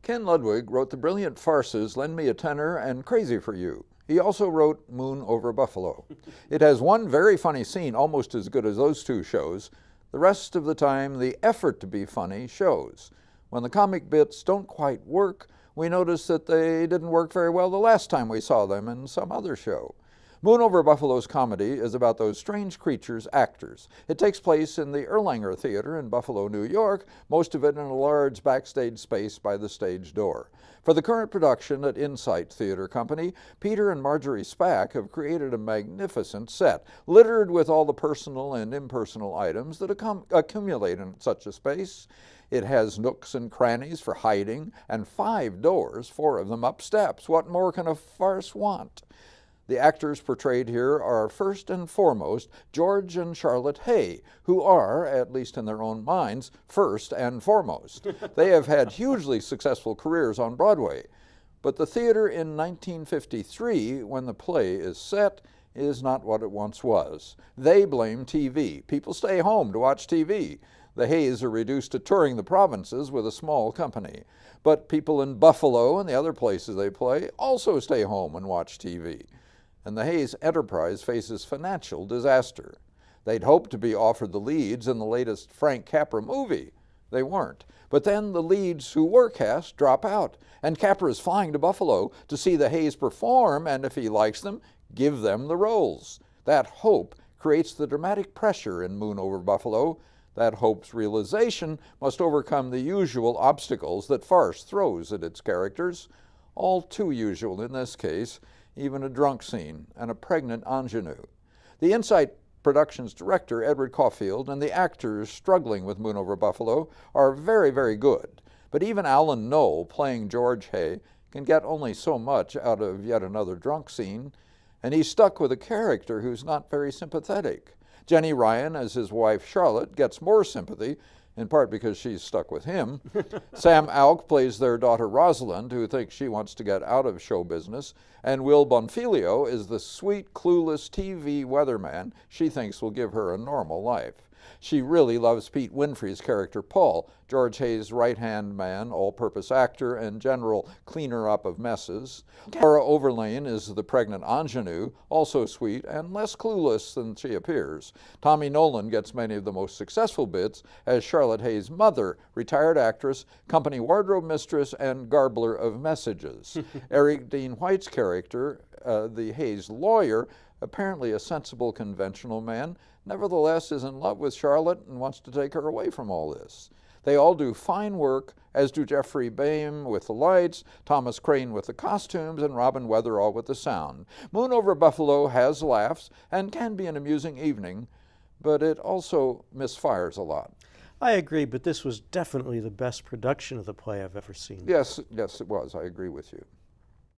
Ken Ludwig wrote the brilliant farces Lend Me a Tenor and Crazy for You. He also wrote Moon Over Buffalo. It has one very funny scene, almost as good as those two shows. The rest of the time, the effort to be funny shows. When the comic bits don't quite work, we notice that they didn't work very well the last time we saw them in some other show. Moon Over Buffalo's comedy is about those strange creatures, actors. It takes place in the Erlanger Theater in Buffalo, New York, most of it in a large backstage space by the stage door. For the current production at Insight Theater Company, Peter and Marjorie Spack have created a magnificent set, littered with all the personal and impersonal items that accumulate in such a space. It has nooks and crannies for hiding and 5 doors, 4 of them up steps. What more can a farce want? The actors portrayed here are first and foremost George and Charlotte Hay, who are, at least in their own minds, first and foremost. They have had hugely successful careers on Broadway. But the theater in 1953, when the play is set, is not what it once was. They blame TV. People stay home to watch TV. The Hays are reduced to touring the provinces with a small company. But people in Buffalo and the other places they play also stay home and watch TV. And the Hays enterprise faces financial disaster. They'd hoped to be offered the leads in the latest Frank Capra movie. They weren't. But then the leads who were cast drop out, and Capra is flying to Buffalo to see the Hays perform, and if he likes them, give them the roles. That hope creates the dramatic pressure in Moon Over Buffalo. That hope's realization must overcome the usual obstacles that farce throws at its characters, all too usual in this case, even a drunk scene and a pregnant ingenue. The Insight Productions director, Edward Caulfield, and the actors struggling with Moon Over Buffalo are very, very good. But even Alan Knoll, playing George Hay, can get only so much out of yet another drunk scene, and he's stuck with a character who's not very sympathetic. Jenny Ryan, as his wife Charlotte, gets more sympathy, in part because she's stuck with him. Sam Alk plays their daughter Rosalind, who thinks she wants to get out of show business, and Will Bonfilio is the sweet, clueless TV weatherman she thinks will give her a normal life. She really loves Pete Winfrey's character Paul, George Hay's right-hand man, all-purpose actor, and general cleaner-up of messes. Laura Overlane is the pregnant ingenue, also sweet and less clueless than she appears. Tommy Nolan gets many of the most successful bits as Charlotte Hay's mother, retired actress, company wardrobe mistress, and garbler of messages. Eric Dean White's character, the Hay's lawyer, apparently a sensible, conventional man, nevertheless is in love with Charlotte and wants to take her away from all this. They all do fine work, as do Jeffrey Boehm with the lights, Thomas Crane with the costumes, and Robin Weatherall with the sound. Moon Over Buffalo has laughs and can be an amusing evening, but it also misfires a lot. I agree, but this was definitely the best production of the play I've ever seen. Yes, it was. I agree with you.